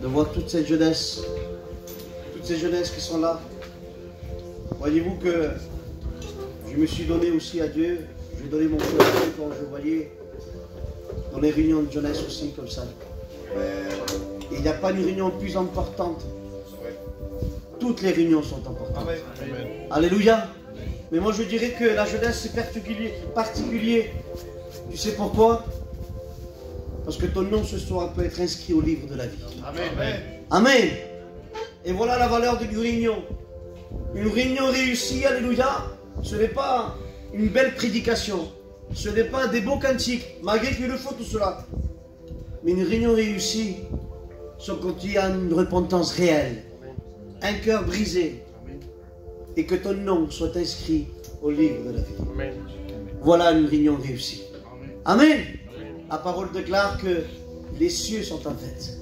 De voir toute cette jeunesse qui sont là. Voyez-vous que je me suis donné aussi à Dieu, j'ai donné mon cœur à Dieu quand je voyais dans les réunions de jeunesse aussi comme ça. Et il n'y a pas une réunion plus importante. Toutes les réunions sont importantes. Amen. Alléluia. Mais moi je dirais que la jeunesse c'est particulier. Tu sais pourquoi? Parce que ton nom ce soir peut être inscrit au livre de la vie. Amen. Amen. Et voilà la valeur d'une réunion. Une réunion réussie, alléluia, ce n'est pas une belle prédication. Ce n'est pas des beaux cantiques, malgré qu'il le faut tout cela. Mais une réunion réussie, c'est quand il y a une repentance réelle, un cœur brisé, et que ton nom soit inscrit au livre de la vie. Amen. Voilà une réunion réussie. Amen. La parole déclare que les cieux sont en fête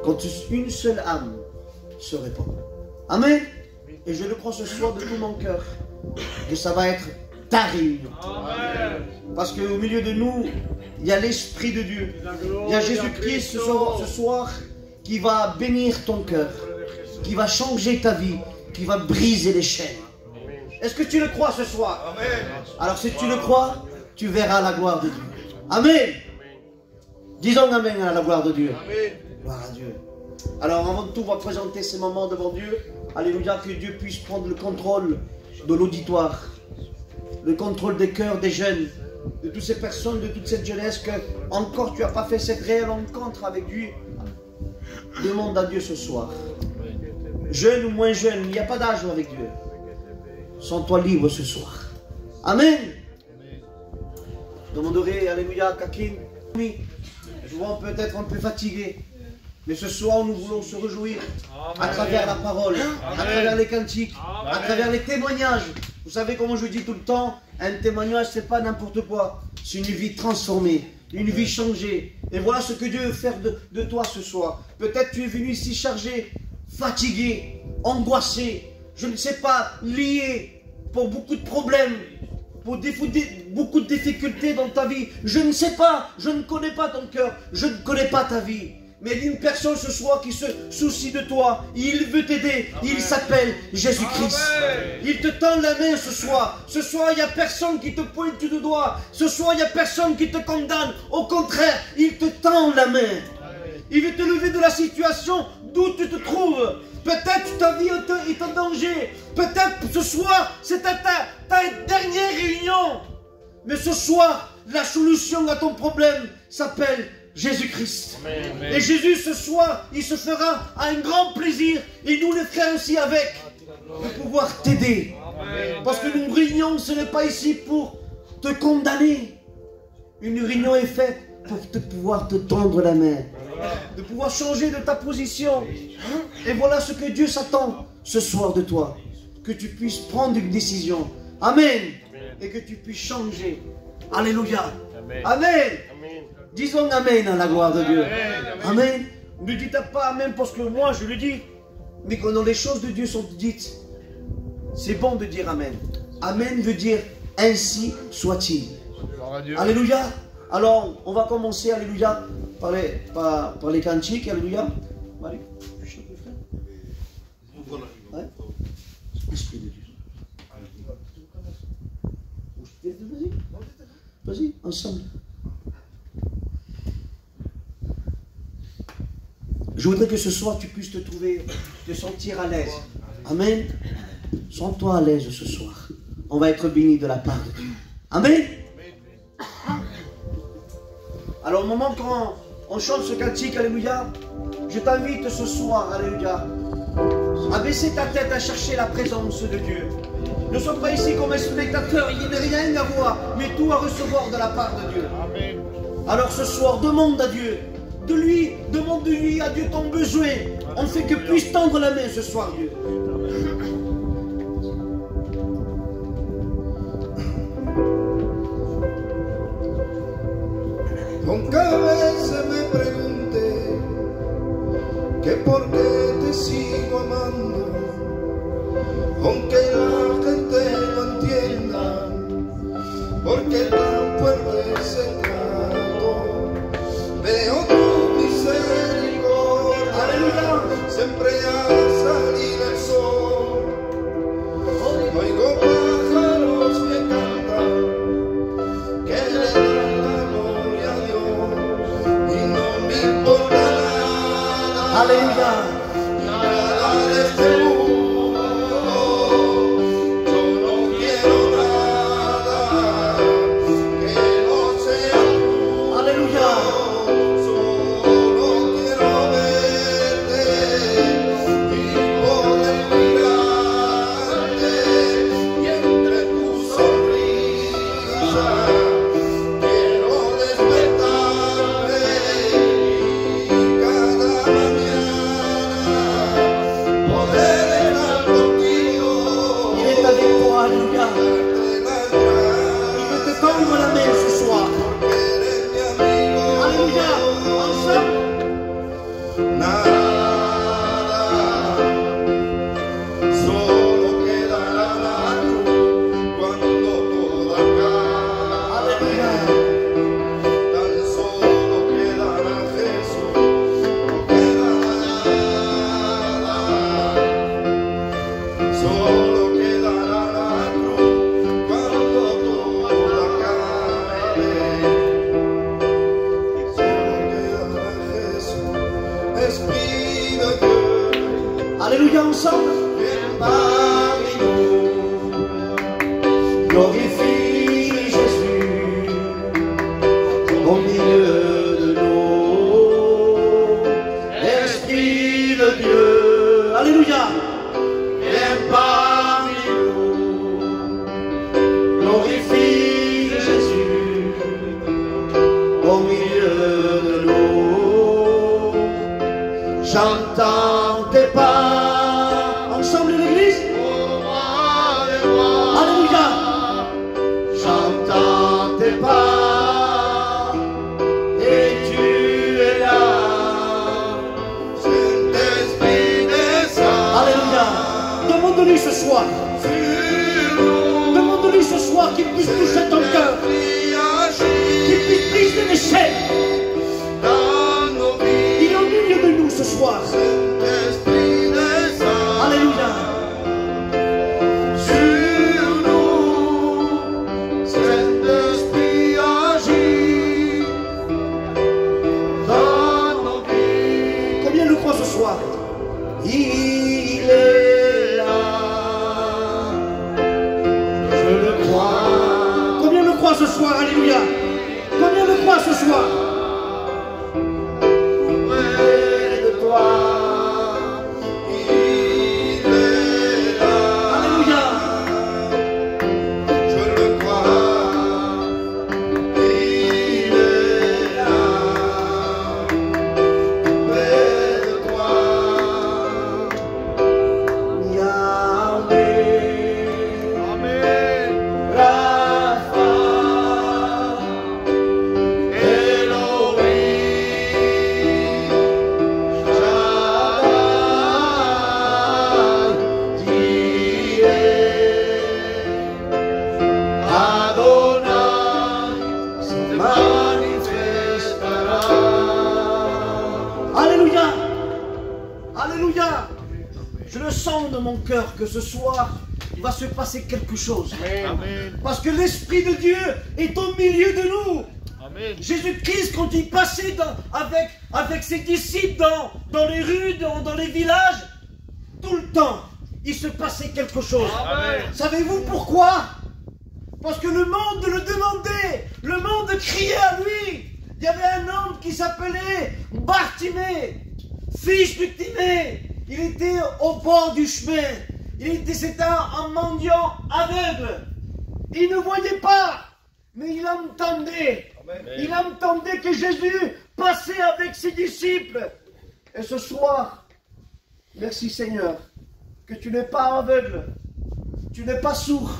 quand une seule âme se répand. Amen. Et je le crois ce soir de tout mon cœur que ça va être ta réunion. Amen. Parce qu'au milieu de nous, il y a l'Esprit de Dieu. Il y a Jésus-Christ ce soir qui va bénir ton cœur, qui va changer ta vie, qui va briser les chaînes. Est-ce que tu le crois ce soir? Amen. Alors si tu le crois, tu verras la gloire de Dieu. Amen. Disons Amen à la gloire de Dieu. Amen. Gloire à Dieu. Alors avant de tout, on va présenter ces moments devant Dieu. Alléluia, que Dieu puisse prendre le contrôle de l'auditoire, le contrôle des cœurs des jeunes, de toutes ces personnes, de toute cette jeunesse que encore tu n'as pas fait cette réelle rencontre avec Dieu. Demande à Dieu ce soir. Jeune ou moins jeune, il n'y a pas d'âge avec Dieu. Sens-toi libre ce soir. Amen. Je demanderai, alléluia, Kakin. Je vois peut-être un peu fatigué. Mais ce soir, nous voulons se réjouir à travers la parole, à travers les cantiques, à travers les témoignages. Vous savez comment je dis tout le temps, un témoignage, c'est pas n'importe quoi. C'est une vie transformée, une vie changée. Et voilà ce que Dieu veut faire de toi ce soir. Peut-être tu es venu ici chargé, fatigué, angoissé, je ne sais pas, lié pour beaucoup de problèmes, pour beaucoup de difficultés dans ta vie. Je ne sais pas, je ne connais pas ton cœur, je ne connais pas ta vie. Mais il y a une personne ce soir qui se soucie de toi. Il veut t'aider. Il s'appelle Jésus-Christ. Il te tend la main ce soir. Ce soir, il n'y a personne qui te pointe du doigt. Ce soir, il n'y a personne qui te condamne. Au contraire, il te tend la main. Il veut te lever de la situation d'où tu te trouves. Peut-être ta vie est en danger. Peut-être ce soir, c'est ta dernière réunion. Mais ce soir, la solution à ton problème s'appelle Jésus-Christ. Et Jésus ce soir, il se fera un grand plaisir, et nous les frères aussi avec, de pouvoir t'aider. Parce que une réunion, ce n'est pas ici pour te condamner. Une réunion est faite pour pouvoir te tendre la main, de pouvoir changer de ta position. Et voilà ce que Dieu s'attend ce soir de toi, que tu puisses prendre une décision. Amen. Et que tu puisses changer. Alléluia. Amen. Disons Amen à la gloire de Dieu. Amen. Ne dites pas Amen parce que moi je le dis. Mais quand les choses de Dieu sont dites, c'est bon de dire Amen. Amen veut dire ainsi soit-il. Alléluia. Alors on va commencer, alléluia, par les cantiques. Alléluia. Allez. Ouais. Esprit de Dieu. Vas-y, ensemble. Je voudrais que ce soir tu puisses te sentir à l'aise. Amen. Sens-toi à l'aise ce soir. On va être béni de la part de Dieu. Amen. Alors au moment quand on chante ce cantique, alléluia, je t'invite ce soir, alléluia, à baisser ta tête, à chercher la présence de Dieu. Ne sois pas ici comme un spectateur, il n'y a rien à voir, mais tout à recevoir de la part de Dieu. Amen. Alors ce soir, demande à Dieu, demande de lui à Dieu ton besoin. On fait que puisse tendre la main ce soir, Dieu. Aunque a veces me pregunte porque te sigo amando, aunque la gente no entienda, porque tan fuerte es el trato. Veo tu misericordia, siempre al salir el sol. Oigo pájaros que cantan, que le dan la gloria a Dios, y no me importa nada. Aleluya. Nada de este mundo, yo no quiero nada que no sea tú. Aleluya. Solo quiero verte y poder mirarte, y entre tu sonrisa quiero despertarme y cada mañana poder estar contigo. Il est avec toi, Alléluia. Darte las gracias, Je te tendre la main ce soir. porque eres mi amigo. Alléluia. Ensemble. Nada, solo quedará la cruz cuando todo acabe. Alléluia. Tan solo quedará Jesús, no queda nada. Solo quedará la cruz cuando todo acabe. Solo quedará Jesús, Espíritu de Dios. Alléluia ensemble. Viens parmi nous, Glorifie Jésus au milieu de nous. Esprit de Dieu. Alléluia. Viens parmi nous. Glorifie Jésus au milieu de nous. J'entends tes pas. Ensemble l'église. Alléluia. J'entends tes pas et tu es là. Saint-Esprit descend Alléluia. Demande-lui ce soir. sur nous. Demande-lui ce soir qu'il puisse toucher ton cœur. Saint-Esprit Qu'il agit puisse briser les chaînes. dans nos vies. Il est au milieu de nous ce soir. Saint-Esprit descend Alléluia. sur nous. Saint-Esprit agit dans nos vies. Combien le croient ce soir? Il est là. Je le crois. Combien le croient ce soir? Alléluia. Combien le croient ce soir? Près de toi, il est là. Alléluia. Je le crois, il est là. Près de toi, Yahweh. Amen. Rapha. Elohim, Shaddai, Jireh, Adonai, se manifestera. Alléluia. Alléluia. Je le sens dans mon cœur que ce soir, il va se passer quelque chose. Amen. Parce que l'Esprit de Dieu est au milieu de nous. Amen. Jésus-Christ, quand il passait avec ses disciples dans les rues, dans les villages, tout le temps, il se passait quelque chose. Amen. Savez-vous pourquoi? Parce que le monde le demandait, le monde criait à lui. Il y avait un homme qui s'appelait Bartimée, fils de Timée. Il était au bord du chemin. C'était un mendiant aveugle. Il ne voyait pas, mais il entendait. Il entendait que Jésus passait avec ses disciples. Et ce soir, merci Seigneur, que tu n'es pas aveugle, tu n'es pas sourd.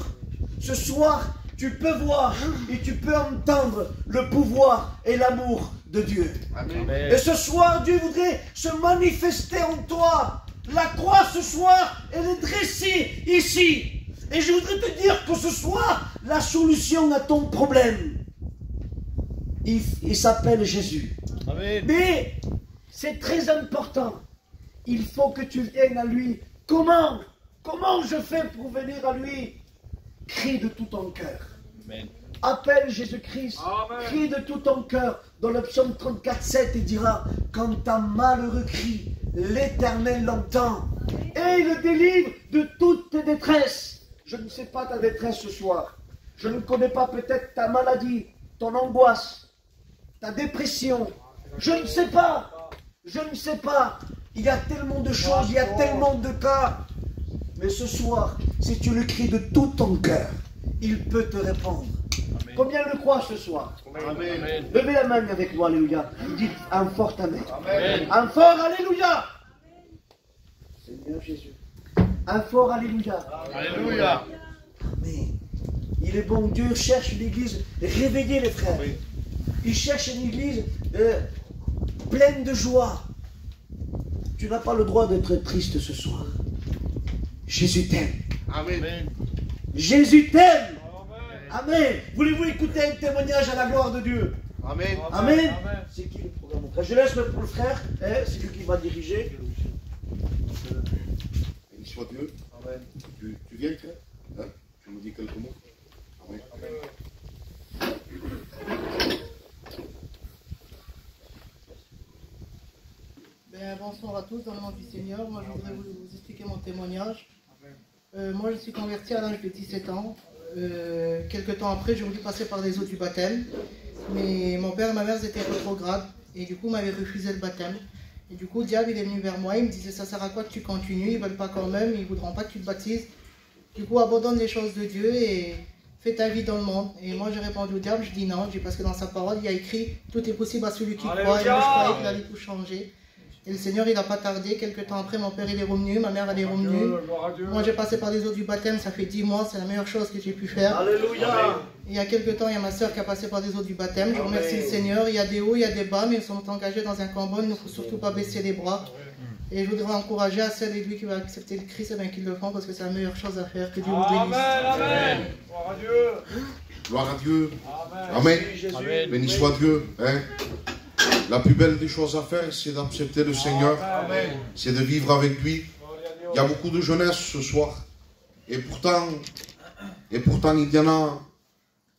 Ce soir, tu peux voir et tu peux entendre le pouvoir et l'amour de Dieu. Amen. Et ce soir, Dieu voudrait se manifester en toi. La croix ce soir, elle est dressée ici. Et je voudrais te dire que ce soir, la solution à ton problème, il s'appelle Jésus. Amen. Mais c'est très important. Il faut que tu viennes à lui. Comment? Comment je fais pour venir à lui? Crie de tout ton cœur. Amen. Appelle Jésus-Christ. Amen. Crie de tout ton cœur. Dans le psaume 34,7, il dira: quand un malheureux crie, l'Éternel l'entend et il le délivre de toutes tes détresses. Je ne sais pas ta détresse ce soir. Je ne connais pas peut-être ta maladie, ton angoisse, ta dépression. Je ne sais pas. Je ne sais pas. Il y a tellement de choses, il y a tellement de cas. Mais ce soir, si tu le cries de tout ton cœur, il peut te répondre. Amen. Combien le croient ce soir? Amen. Amen. Levez la main avec moi, alléluia. Dites un fort amen. Amen. Un fort alléluia. Seigneur Jésus. Un fort alléluia. Alléluia. Amen. Il est bon, Dieu cherche une église réveillée, les frères. Oui. Il cherche une église pleine de joie. Tu n'as pas le droit d'être triste ce soir. Jésus t'aime. Amen. Jésus t'aime. Amen. Voulez-vous écouter un témoignage à la gloire de Dieu? Amen. Amen. C'est qui le programme? Je laisse le frère, c'est lui qui va diriger. Béni soit Dieu. Amen. Tu viens, frère, hein? Tu me dis quelques mots. Amen. Bonsoir à tous, dans le nom du Seigneur. Moi, je voudrais vous expliquer mon témoignage. Moi, je suis converti à l'âge de 17 ans. Quelques temps après, j'ai voulu passer par les eaux du baptême. Mais mon père et ma mère étaient rétrogrades. Et du coup, m'avaient refusé le baptême. Et du coup, le diable, il est venu vers moi. Il me disait: ça sert à quoi que tu continues? Ils ne veulent pas quand même. Ils ne voudront pas que tu te baptises. Du coup, abandonne les choses de Dieu et fais ta vie dans le monde. Et moi, j'ai répondu au diable. Je dis non. Je dis parce que dans sa parole, il y a écrit: tout est possible à celui qui croit. Et moi, je croyais qu'il allait tout changer. Et le Seigneur, il n'a pas tardé. Quelques temps après, mon père, il est revenu, ma mère, elle est revenue. Moi, j'ai passé par les eaux du baptême, ça fait 10 mois, c'est la meilleure chose que j'ai pu faire. Alléluia. Et il y a quelques temps, il y a ma soeur qui a passé par les eaux du baptême. Je remercie le Seigneur. Il y a des hauts, il y a des bas, mais ils sont engagés dans un combat. Il ne faut surtout pas baisser les bras. Et je voudrais encourager à celles et lui qui veulent accepter le Christ, eh bien qu'ils le font, parce que c'est la meilleure chose à faire. Que Dieu vous bénisse. Amen. Gloire à Dieu. Gloire à Dieu. Amen. Amen. Amen. Béni soit Dieu. Hein? La plus belle des choses à faire, c'est d'accepter le Seigneur. Amen. C'est de vivre avec lui. Il y a beaucoup de jeunesse ce soir. Et pourtant, il y en a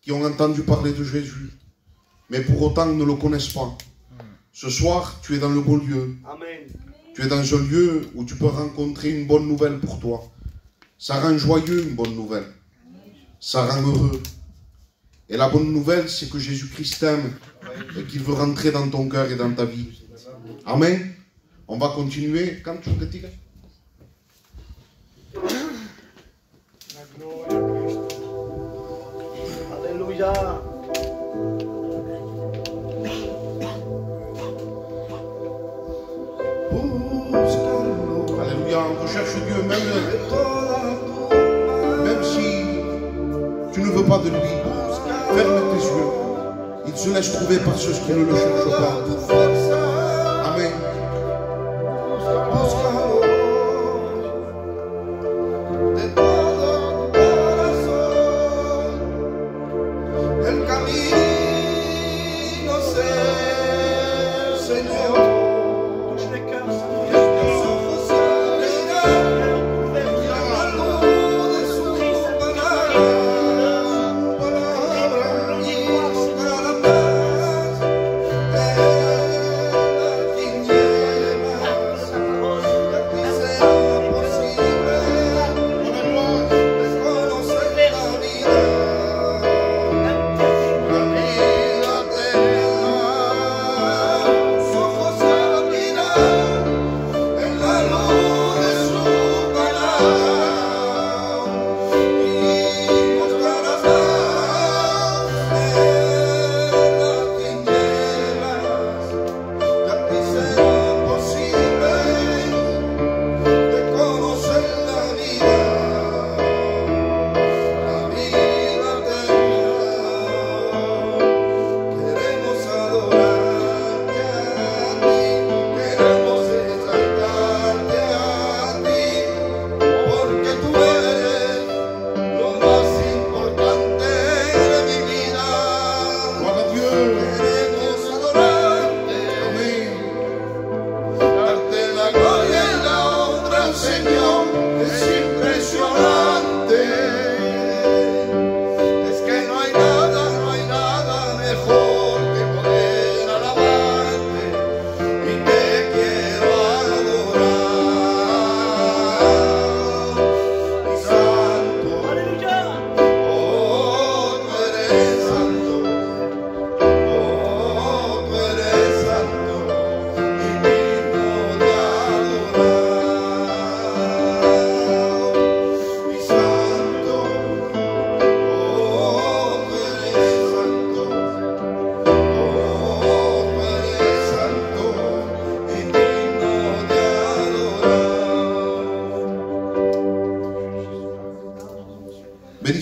qui ont entendu parler de Jésus, mais pour autant ne le connaissent pas. Ce soir, tu es dans le beau lieu. Amen. Tu es dans un lieu où tu peux rencontrer une bonne nouvelle pour toi. Ça rend joyeux une bonne nouvelle. Ça rend heureux. Et la bonne nouvelle, c'est que Jésus-Christ t'aime et qu'il veut rentrer dans ton cœur et dans ta vie. Amen. On va continuer. Quand tu retires. Alléluia. Alléluia. On recherche Dieu même si tu ne veux pas de lui. Ferme tes yeux. Il se laisse trouver par ceux qui ne le cherchent pas. Amen. El camino es el Señor. Touche les cœurs, Tus ojos abrirán a la luz de su palabra y buscará la paz.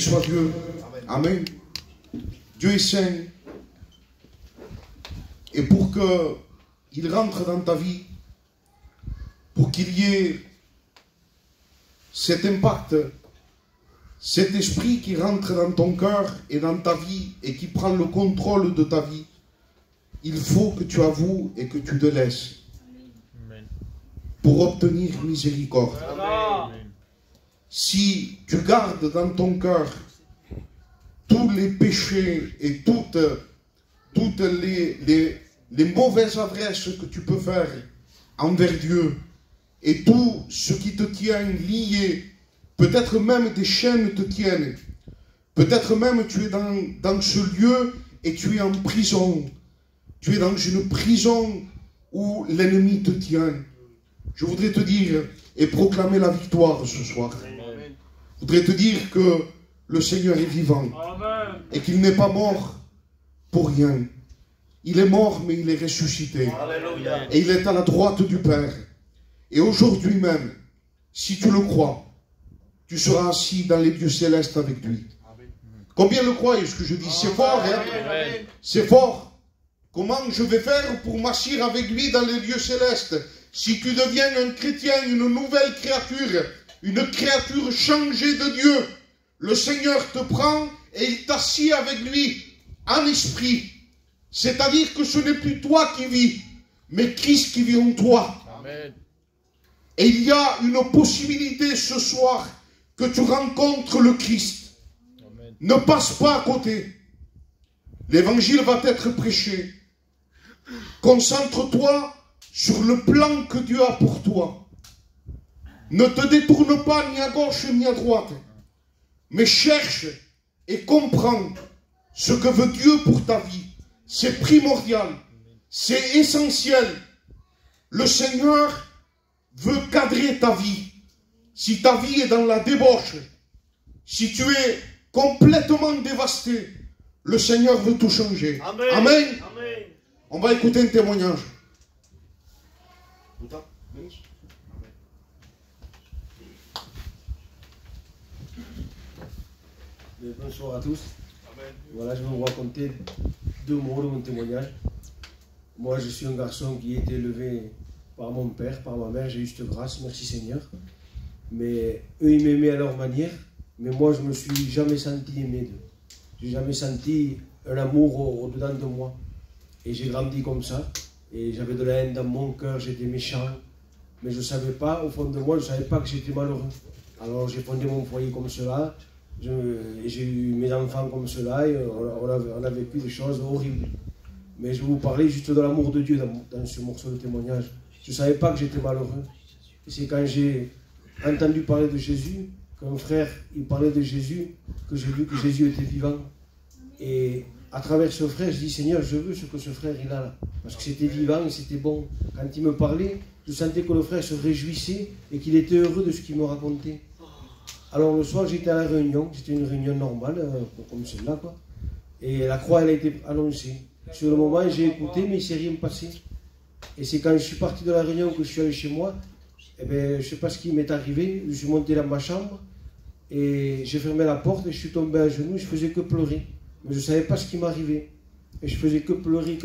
soit Dieu. Amen. Dieu est saint. Et pour qu'il rentre dans ta vie, pour qu'il y ait cet impact, cet esprit qui rentre dans ton cœur et dans ta vie et qui prend le contrôle de ta vie, il faut que tu avoues et que tu te laisses pour obtenir miséricorde. Si tu gardes dans ton cœur tous les péchés et toutes les mauvaises adresses que tu peux faire envers Dieu et tout ce qui te tient lié, peut-être même des chaînes te tiennent, peut-être même tu es dans ce lieu et tu es en prison, tu es dans une prison où l'ennemi te tient. Je voudrais te dire et proclamer la victoire ce soir. Je voudrais te dire que le Seigneur est vivant. Amen. Et qu'il n'est pas mort pour rien. Il est mort, mais il est ressuscité. Alléluia. Et il est à la droite du Père. Et aujourd'hui même, si tu le crois, tu seras assis dans les lieux célestes avec lui. Amen. Combien le croyez ce que je dis? C'est fort, hein? C'est fort. Comment je vais faire pour m'asseoir avec lui dans les lieux célestes? Si tu deviens un chrétien, une nouvelle créature, une créature changée de Dieu, le Seigneur te prend et il t'assied avec lui en esprit. C'est-à-dire que ce n'est plus toi qui vis, mais Christ qui vit en toi. Amen. Et il y a une possibilité ce soir que tu rencontres le Christ. Amen. Ne passe pas à côté. L'évangile va être prêché. Concentre-toi sur le plan que Dieu a pour toi. Ne te détourne pas ni à gauche ni à droite, mais cherche et comprends ce que veut Dieu pour ta vie. C'est primordial, c'est essentiel. Le Seigneur veut cadrer ta vie. Si ta vie est dans la débauche, si tu es complètement dévasté, le Seigneur veut tout changer. Amen. Amen. Amen. On va écouter un témoignage. Bonsoir à tous. Amen. Voilà, je vais vous raconter 2 mots de mon témoignage. Moi, je suis un garçon qui a été élevé par mon père, par ma mère. J'ai eu cette grâce, merci Seigneur. Mais eux, ils m'aimaient à leur manière. Mais moi, je ne me suis jamais senti aimé d'eux. Je n'ai jamais senti un amour au-dedans de moi. Et j'ai grandi comme ça. Et j'avais de la haine dans mon cœur, j'étais méchant. Mais je ne savais pas, au fond de moi, je ne savais pas que j'étais malheureux. Alors j'ai fondé mon foyer comme cela. J'ai eu mes enfants comme cela. Et on a vécu des choses horribles. Mais je vais vous parler juste de l'amour de Dieu dans ce morceau de témoignage. Je ne savais pas que j'étais malheureux. Et c'est quand j'ai entendu parler de Jésus, qu'un frère il parlait de Jésus, que j'ai vu que Jésus était vivant. Et à travers ce frère, je dis Seigneur, je veux ce que ce frère il a là. Parce que c'était vivant et c'était bon. Quand il me parlait, je sentais que le frère se réjouissait et qu'il était heureux de ce qu'il me racontait. Alors le soir, j'étais à la réunion, c'était une réunion normale, comme celle-là, quoi. Et la croix, elle a été annoncée. Sur le moment, j'ai écouté, mais il ne s'est rien passé. Et c'est quand je suis parti de la réunion que je suis allé chez moi, eh bien, je ne sais pas ce qui m'est arrivé, je suis monté dans ma chambre, et j'ai fermé la porte, et je suis tombé à genoux, je faisais que pleurer. Mais je ne savais pas ce qui m'arrivait. Et je faisais que pleurer,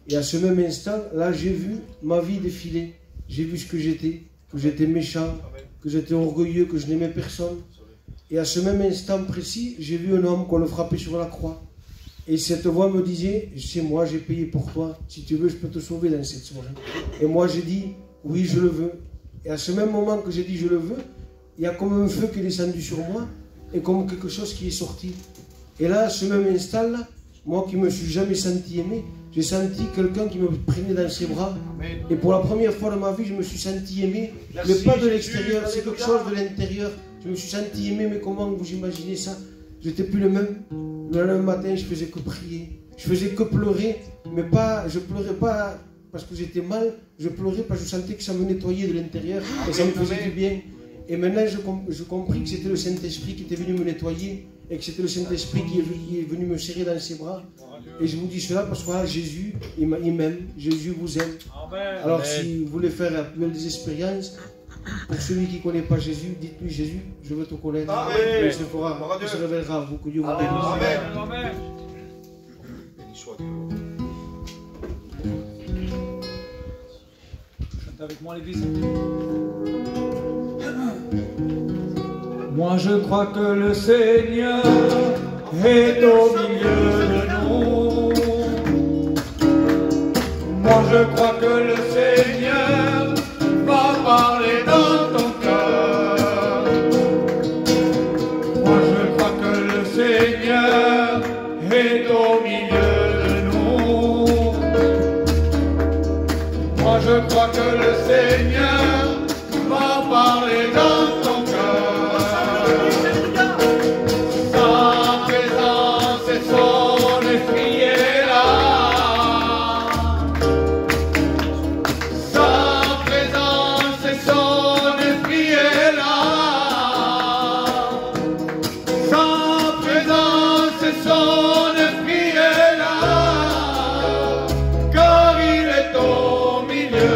Et à ce même instant, là, j'ai vu ma vie défiler. J'ai vu ce que j'étais méchant, que j'étais orgueilleux, que je n'aimais personne. Et à ce même instant précis, j'ai vu un homme qu'on le frappait sur la croix. Et cette voix me disait, c'est moi, j'ai payé pour toi. Si tu veux, je peux te sauver dans cette soirée. Et moi, j'ai dit, oui, je le veux. Et à ce même moment que j'ai dit, je le veux, il y a comme un feu qui est descendu sur moi et comme quelque chose qui est sorti. Et là, à ce même instant-là, moi qui ne me suis jamais senti aimé, j'ai senti quelqu'un qui me prenait dans ses bras. Et pour la première fois de ma vie, je me suis senti aimé, mais pas de l'extérieur, c'est quelque chose de l'intérieur. Je me suis senti aimé, mais comment vous imaginez ça? Je n'étais plus le même. Le lendemain matin, je faisais que prier. Je faisais que pleurer, mais pas, je pleurais pas parce que j'étais mal, je pleurais parce que je sentais que ça me nettoyait de l'intérieur et ça me faisait du bien. Et maintenant, je compris que c'était le Saint-Esprit qui était venu me nettoyer et que c'était le Saint-Esprit qui est venu me serrer dans ses bras. Et je vous dis cela parce que voilà, Jésus, il m'aime, Jésus vous aime. Alors si vous voulez faire des expériences, Pour celui qui ne connaît pas Jésus, dites-lui Jésus, je veux te connaître. Amen. Il se fera, il se révélera à vous. Que Dieu vous bénisse. Amen. Amen. Béni soit Dieu. Chante avec moi l'église. Moi je crois que le Seigneur est au milieu de nous. Moi je crois que le Seigneur va parler dans ton cœur. Moi je crois que le Seigneur est au milieu de nous. Moi je crois que le Seigneur va parler dans ton cœur. Sa présence et son esprit est là. Sa présence et son esprit est là. Sa présence et son esprit est là. Car il est au milieu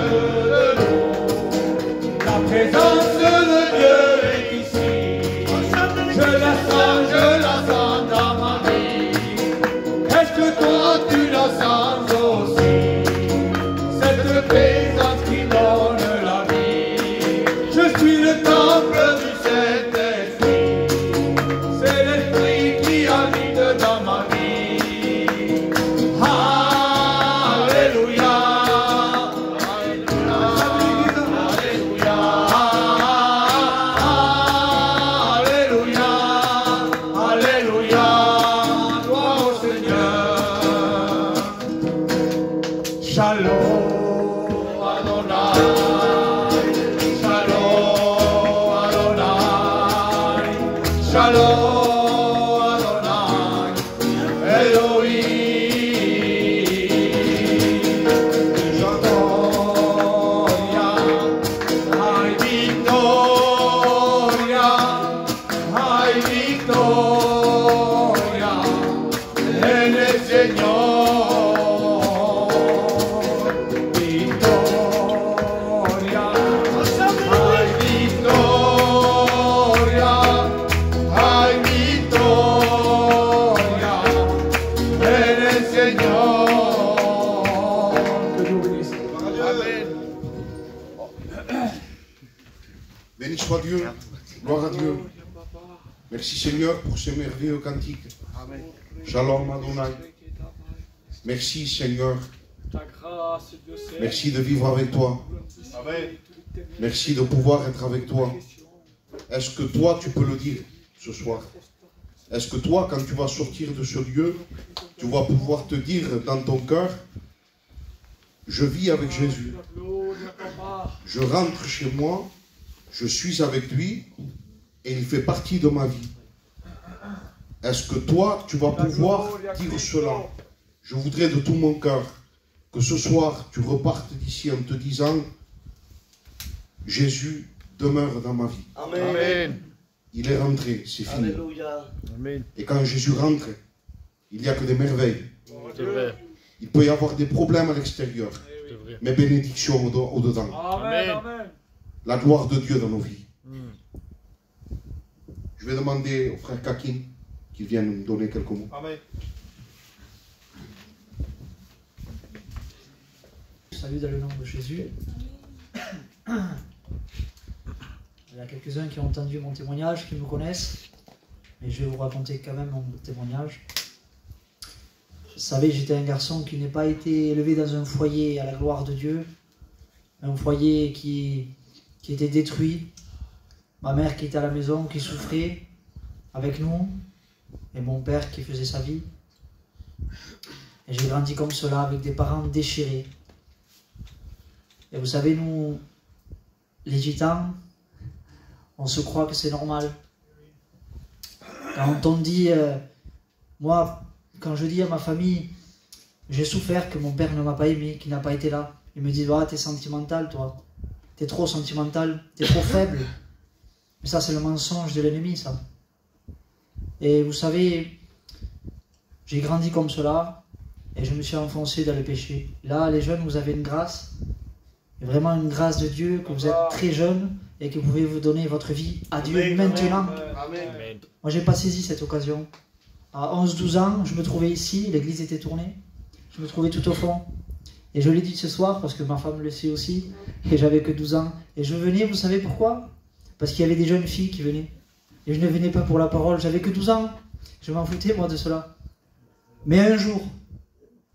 de nous. La présence de Dieu est ici. Je la sens dans ma vie. Est-ce que toi tu la sens aussi? Cette présence qui donne la vie. Je suis le temple du Saint-Esprit. C'est l'Esprit qui habite dans ma vie. Alléluia. Alléluia. Alléluia. Alléluia. Gloire au Seigneur. Shalom Adonai. Shalom Adonai. Shalom Adonai. Elohim. Victoria. Ay victoria. Ay victoria. En el Señor. Victoria. Ay victoria. Ay victoria. En el Señor. Que Dieu bénisse. Amen. Béni soit Dieu. Gloire à Dieu. Merci Seigneur pour ces merveilleux cantiques. Shalom Adonai. Merci Seigneur. Ta grâce, Dieu sait. Merci de vivre avec toi. Amen. Merci de pouvoir être avec toi. Est-ce que toi tu peux le dire ce soir? Est-ce que toi, quand tu vas sortir de ce lieu, tu vas pouvoir te dire dans ton cœur, je vis avec Jésus. Je rentre chez moi, je suis avec lui et il fait partie de ma vie. Est-ce que toi, tu vas pouvoir dire cela? Je voudrais de tout mon cœur que ce soir, tu repartes d'ici en te disant, Jésus demeure dans ma vie. Amen. Il est rentré, c'est fini. Alléluia. Et quand Jésus rentre, il n'y a que des merveilles. C'est vrai. Il peut y avoir des problèmes à l'extérieur, C'est vrai. mais bénédiction au-dedans. Amen. Amen. La gloire de Dieu dans nos vies. Je vais demander au frère Kakin qu'il vienne nous donner quelques mots. Amen. Salut dans le nom de Jésus. Il y a quelques-uns qui ont entendu mon témoignage, qui me connaissent, mais je vais vous raconter quand même mon témoignage. Vous savez, j'étais un garçon qui n'a pas été élevé dans un foyer à la gloire de Dieu, un foyer qui était détruit, ma mère qui était à la maison, qui souffrait avec nous, et mon père qui faisait sa vie. Et j'ai grandi comme cela, avec des parents déchirés. Et vous savez, nous, les gitans, on se croit que c'est normal. Quand on dit, moi, quand je dis à ma famille, j'ai souffert que mon père ne m'a pas aimé, qu'il n'a pas été là. Ils me disent, ah, t'es sentimental, toi. T'es trop sentimental, t'es trop faible. Mais ça, c'est le mensonge de l'ennemi, ça. Et vous savez, j'ai grandi comme cela, et je me suis enfoncé dans le péché. Là, les jeunes, vous avez une grâce, et vraiment une grâce de Dieu, que vous êtes très jeunes, et que vous pouvez vous donner votre vie à Dieu maintenant. Amen. Moi, j'ai pas saisi cette occasion. À 11-12 ans, je me trouvais ici, l'église était tournée. Je me trouvais tout au fond. Et je l'ai dit ce soir, parce que ma femme le sait aussi, et j'avais que 12 ans. Et je venais, vous savez pourquoi? Parce qu'il y avait des jeunes filles qui venaient. Et je ne venais pas pour la parole, j'avais que 12 ans. Je m'en foutais, moi, de cela. Mais un jour,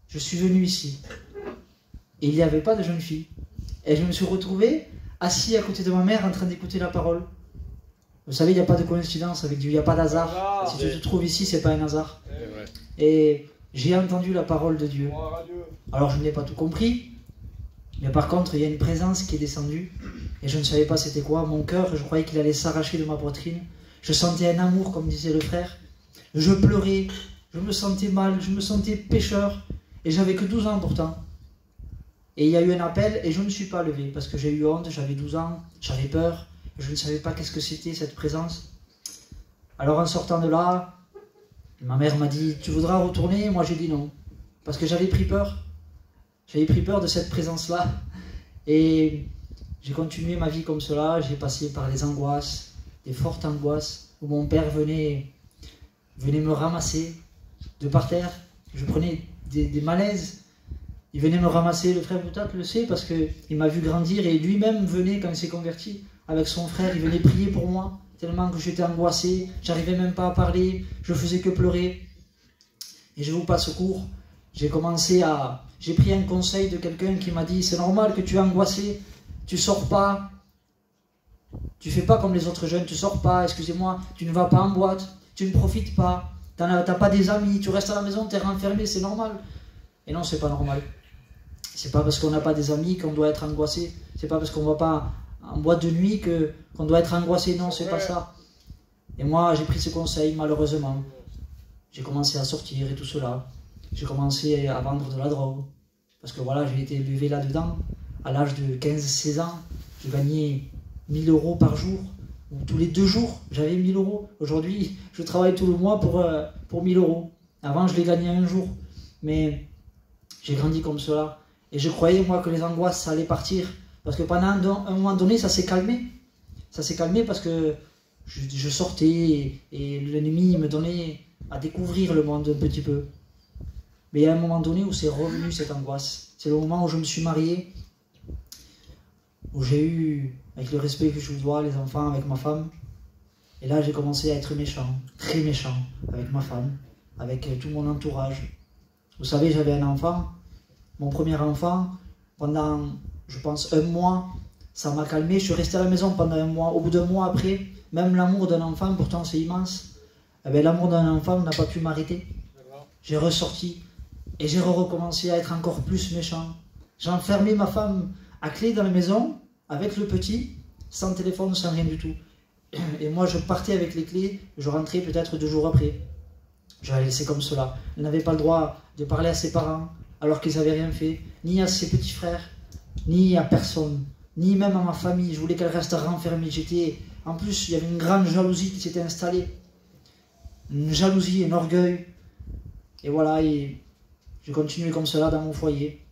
je suis venu ici. Et il n'y avait pas de jeunes filles. Et je me suis retrouvé assis à côté de ma mère en train d'écouter la parole. Vous savez, il n'y a pas de coïncidence avec Dieu, il n'y a pas d'hasard. Si tu te trouves ici, c'est pas un hasard. Et j'ai entendu la parole de Dieu. Alors je n'ai pas tout compris, mais par contre, il y a une présence qui est descendue. Et je ne savais pas c'était quoi. Mon cœur, je croyais qu'il allait s'arracher de ma poitrine. Je sentais un amour, comme disait le frère. Je pleurais, je me sentais mal, je me sentais pécheur. Et j'avais que 12 ans pourtant. Et il y a eu un appel et je ne suis pas levé parce que j'ai eu honte, j'avais 12 ans, j'avais peur. Je ne savais pas qu'est-ce que c'était cette présence. Alors en sortant de là, ma mère m'a dit « Tu voudras retourner ?» Moi j'ai dit non. Parce que j'avais pris peur. J'avais pris peur de cette présence-là. Et j'ai continué ma vie comme cela. J'ai passé par les angoisses, des fortes angoisses, où mon père venait me ramasser de par terre. Je prenais des malaises. Il venait me ramasser, le frère Boutat le sait, parce qu'il m'a vu grandir et lui-même venait, quand il s'est converti, avec son frère, il venait prier pour moi, tellement que j'étais angoissé, j'arrivais même pas à parler, je faisais que pleurer. Et je vous passe court, j'ai pris un conseil de quelqu'un qui m'a dit, c'est normal que tu es angoissé, tu sors pas, tu fais pas comme les autres jeunes, tu sors pas, excusez-moi, tu ne vas pas en boîte, tu ne profites pas, t'as pas des amis, tu restes à la maison, t'es renfermé, c'est normal. Et non, c'est pas normal. C'est pas parce qu'on n'a pas des amis qu'on doit être angoissé. C'est pas parce qu'on ne va pas en boîte de nuit qu'on doit être angoissé. Non, c'est pas ça. Et moi, j'ai pris ce conseil, malheureusement. J'ai commencé à sortir et tout cela. J'ai commencé à vendre de la drogue. Parce que voilà, j'ai été élevé là-dedans. À l'âge de 15-16 ans, je gagnais 1000 € par jour. Ou tous les 2 jours, j'avais 1000 €. Aujourd'hui, je travaille tout le mois pour 1000 €. Avant, je les gagnais un jour. Mais j'ai grandi comme cela. Et je croyais, moi, que les angoisses, ça allait partir. Parce que pendant un moment donné, ça s'est calmé. Ça s'est calmé parce que je sortais et l'ennemi me donnait à découvrir le monde un petit peu. Mais il y a un moment donné où c'est revenu, cette angoisse. C'est le moment où je me suis marié, où j'ai eu, avec le respect que je vous dois, les enfants avec ma femme. Et là, j'ai commencé à être méchant, très méchant, avec ma femme, avec tout mon entourage. Vous savez, j'avais un enfant. Mon premier enfant, pendant, je pense, 1 mois, ça m'a calmé. Je suis resté à la maison pendant 1 mois. Au bout d'1 mois après, même l'amour d'un enfant, pourtant c'est immense, eh bien, l'amour d'un enfant n'a pas pu m'arrêter. J'ai ressorti et j'ai recommencé à être encore plus méchant. J'ai enfermé ma femme à clé dans la maison, avec le petit, sans téléphone, sans rien du tout. Et moi, je partais avec les clés, je rentrais peut-être 2 jours après. Je la laissais comme cela. Elle n'avait pas le droit de parler à ses parents, alors qu'ils n'avaient rien fait, ni à ses petits frères, ni à personne, ni même à ma famille. Je voulais qu'elle reste renfermée. En plus, il y avait une grande jalousie qui s'était installée. Une jalousie, un orgueil. Et voilà, et j'ai continué comme cela dans mon foyer.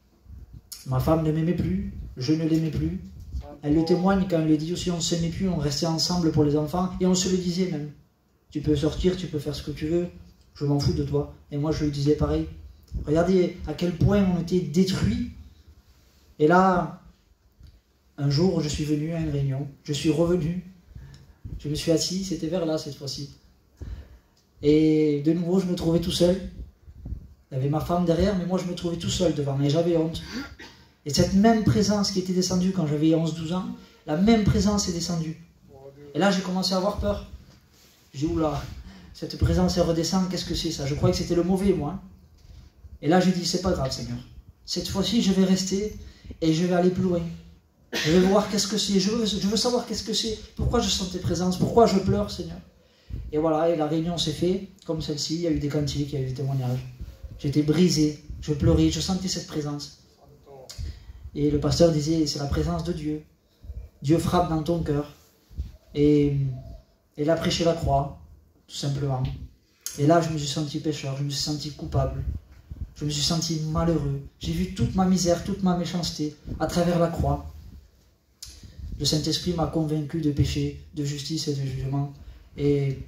Ma femme ne m'aimait plus, je ne l'aimais plus. Elle le témoigne quand elle le dit aussi, on ne s'aimait plus, on restait ensemble pour les enfants, et on se le disait même. Tu peux sortir, tu peux faire ce que tu veux, je m'en fous de toi. Et moi je lui disais pareil. Regardez à quel point on était détruits. Et là, un jour, je suis venu à une réunion. Je suis revenu. Je me suis assis, c'était vers là cette fois-ci. Et de nouveau, je me trouvais tout seul. Il y avait ma femme derrière, mais moi je me trouvais tout seul devant. Et j'avais honte. Et cette même présence qui était descendue quand j'avais 11-12 ans, la même présence est descendue. Et là, j'ai commencé à avoir peur. J'ai dit, oula, cette présence, elle redescend, qu'est-ce que c'est ça? Je croyais que c'était le mauvais, moi. Et là, j'ai dit, c'est pas grave, Seigneur. Cette fois-ci, je vais rester et je vais aller plus loin. Je vais voir qu'est-ce que c'est. Je veux savoir qu'est-ce que c'est. Pourquoi je sens tes présences? Pourquoi je pleure, Seigneur? Et voilà, et la réunion s'est faite comme celle-ci. Il y a eu des cantiques, il y a eu des témoignages. J'étais brisé, je pleurais, je sentais cette présence. Et le pasteur disait, c'est la présence de Dieu. Dieu frappe dans ton cœur. Et il a prêché la croix, tout simplement. Et là, je me suis senti pécheur, je me suis senti coupable. Je me suis senti malheureux. J'ai vu toute ma misère, toute ma méchanceté à travers la croix. le Saint-Esprit m'a convaincu de péché, de justice et de jugement. Et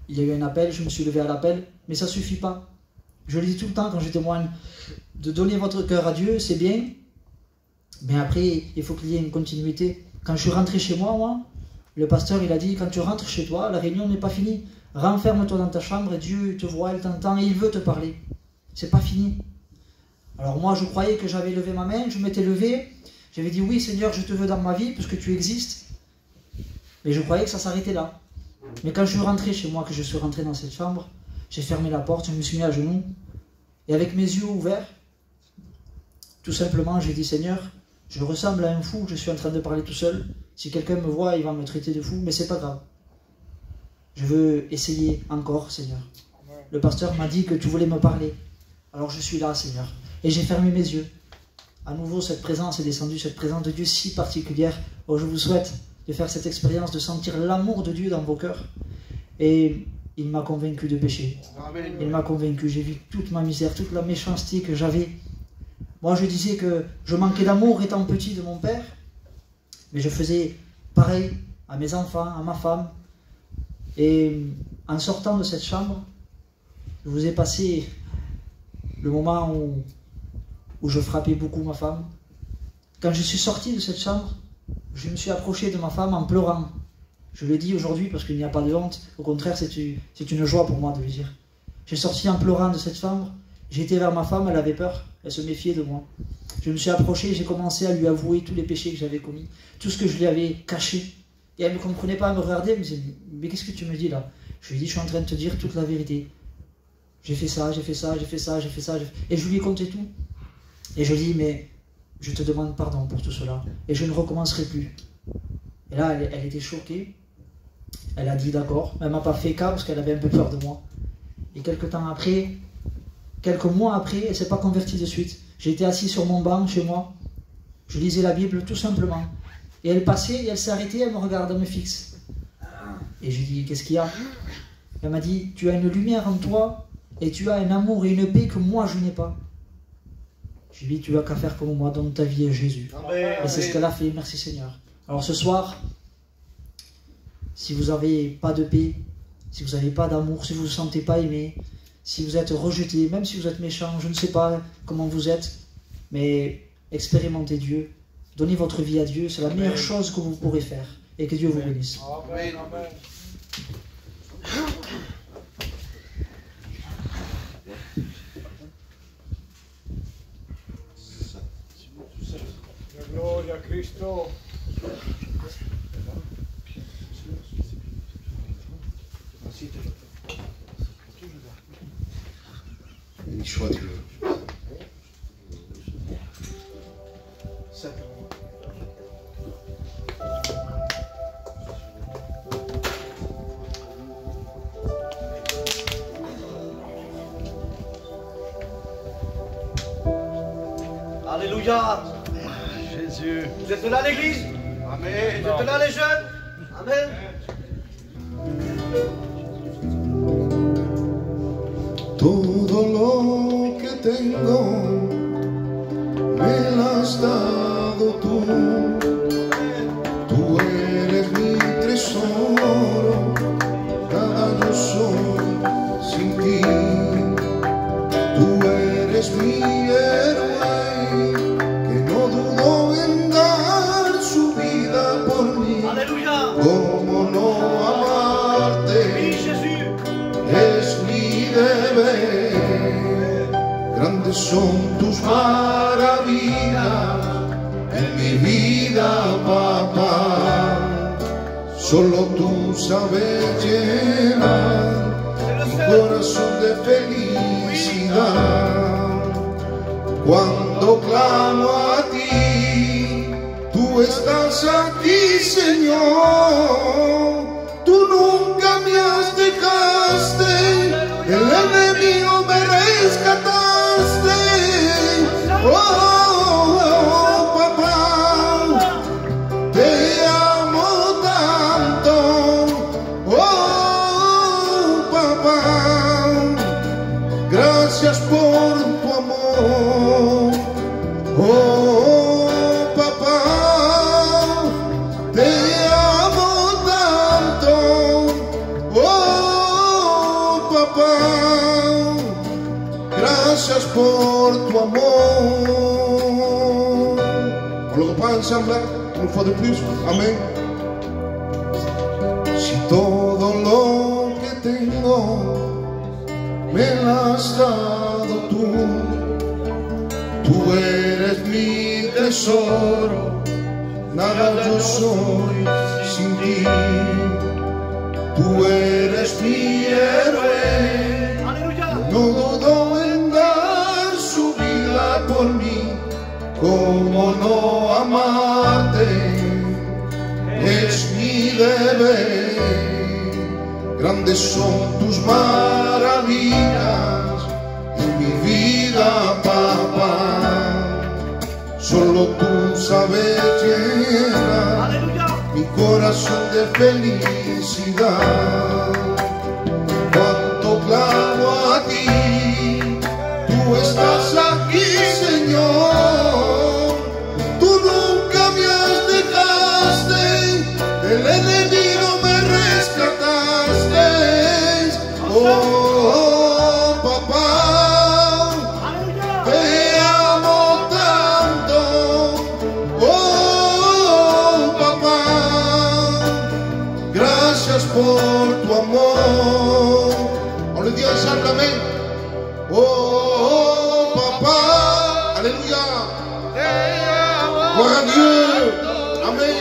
il y a eu un appel, je me suis levé à l'appel, mais ça ne suffit pas. Je le dis tout le temps quand je témoigne, de donner votre cœur à Dieu, c'est bien, mais après, il faut qu'il y ait une continuité. Quand je suis rentré chez moi, le pasteur, il a dit, quand tu rentres chez toi, la réunion n'est pas finie. Renferme-toi dans ta chambre et Dieu te voit, il t'entend et il veut te parler. C'est pas fini. Alors moi, je croyais que j'avais levé ma main, je m'étais levé, j'avais dit, oui Seigneur, je te veux dans ma vie, puisque tu existes. Mais je croyais que ça s'arrêtait là. Mais quand je suis rentré chez moi, que je suis rentré dans cette chambre, j'ai fermé la porte, je me suis mis à genoux, et avec mes yeux ouverts, tout simplement, j'ai dit, Seigneur, je ressemble à un fou, je suis en train de parler tout seul. Si quelqu'un me voit, il va me traiter de fou, mais c'est pas grave. Je veux essayer encore, Seigneur. Le pasteur m'a dit que tu voulais me parler. Alors je suis là, Seigneur. Et j'ai fermé mes yeux. À nouveau, cette présence est descendue, cette présence de Dieu si particulière. Oh, je vous souhaite de faire cette expérience, de sentir l'amour de Dieu dans vos cœurs. Et il m'a convaincu de péché. Il m'a convaincu. J'ai vu toute ma misère, toute la méchanceté que j'avais. Moi, je disais que je manquais d'amour étant petit de mon père. Mais je faisais pareil à mes enfants, à ma femme. Et en sortant de cette chambre, je vous ai passé le moment où je frappais beaucoup ma femme. Quand je suis sorti de cette chambre, je me suis approché de ma femme en pleurant. Je le dis aujourd'hui parce qu'il n'y a pas de honte. Au contraire, c'est une joie pour moi de le dire. J'ai sorti en pleurant de cette chambre. J'ai été vers ma femme, elle avait peur. Elle se méfiait de moi. Je me suis approché et j'ai commencé à lui avouer tous les péchés que j'avais commis. Tout ce que je lui avais caché. Et elle ne me comprenait pas, elle me regardait, elle me disait, mais qu'est-ce que tu me dis là? Je lui ai dit, je suis en train de te dire toute la vérité. J'ai fait ça, j'ai fait ça, j'ai fait ça, j'ai fait ça. Et je lui ai conté tout. Et je lui ai dit, mais je te demande pardon pour tout cela. Et je ne recommencerai plus. Et là, elle était choquée. Elle a dit d'accord. Elle ne m'a pas fait cas parce qu'elle avait un peu peur de moi. Et quelques mois après, elle ne s'est pas convertie de suite. J'ai été assis sur mon banc chez moi. Je lisais la Bible tout simplement. Et elle passait, et elle s'est arrêtée, elle me regarde, elle me fixe. Et je lui dis, qu'est-ce qu'il y a? Elle m'a dit, tu as une lumière en toi, et tu as un amour et une paix que moi je n'ai pas. Je lui dis, tu n'as qu'à faire comme moi, donne ta vie à Jésus. Amen. Et c'est ce qu'elle a fait, merci Seigneur. Alors ce soir, si vous n'avez pas de paix, si vous n'avez pas d'amour, si vous ne vous sentez pas aimé, si vous êtes rejeté, même si vous êtes méchant, je ne sais pas comment vous êtes, mais expérimentez Dieu, donnez votre vie à Dieu, c'est la meilleure chose que vous pourrez faire. Et que Dieu vous bénisse. Amen. Amen. Gloria a Cristo. Béni soit Dieu. Alléluia. Jésus. Vous êtes là l'église? Amen. Vous êtes là les jeunes? Amen. Todo lo que tengo me lo has dado tú. Tú eres mi tesoro, nada yo soy sin ti. Tú eres mi héroe, que no dudó en dar su vida por mí. Alléluia. ¿Cómo no amarte? Oui, Jésus. Es mi deber. Grandes son tus maravillas en mi vida, papá. Solo tú sabes llenar mi corazón de felicidad. Cuando clamo a ti, tú estás aquí, Señor. Tú nunca me has dejaste, el enemigo me rescataste. Oh, papá, te amo tanto. Oh, papá, gracias por tu amor. Oh, papá, por tu amor. On le reprend ensemble, une fois de plus. Amén. Si todo lo que tengo me lo has dado tú, tú eres mi tesoro, nada yo soy sin ti. Tú eres mi héroe, no dudo en dar su vida por mí. ¿Cómo no amarte? Es mi deber. Grandes son tus maravillas en mi vida, papá. Solo tú sabes llenar mi corazón de felicidad. Cuánto clamo a ti, tú estás aquí, Señor. Tú nunca me has dejaste, del enemigo me rescataste. Oh, papá, te amo tanto. Oh, papá, gracias por tu amor. On le dit ensemble, amen. Oh, papa, alléluia. Gloire à Dieu, amen.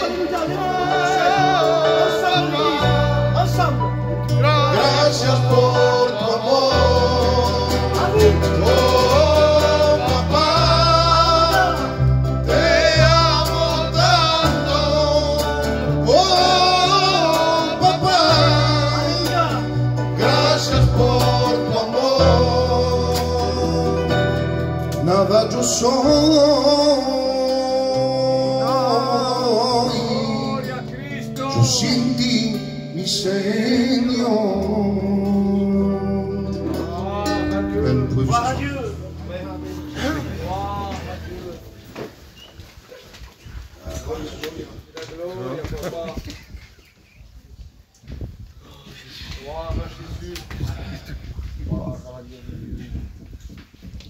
Gracias por tu amor. Oh, papá, te amo tanto. Oh, papá, gracias por tu amor. Nada yo soy, yo sin ti, mi Señor. Ven, pues,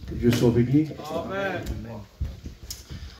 Que Dieu soit béni. Amen.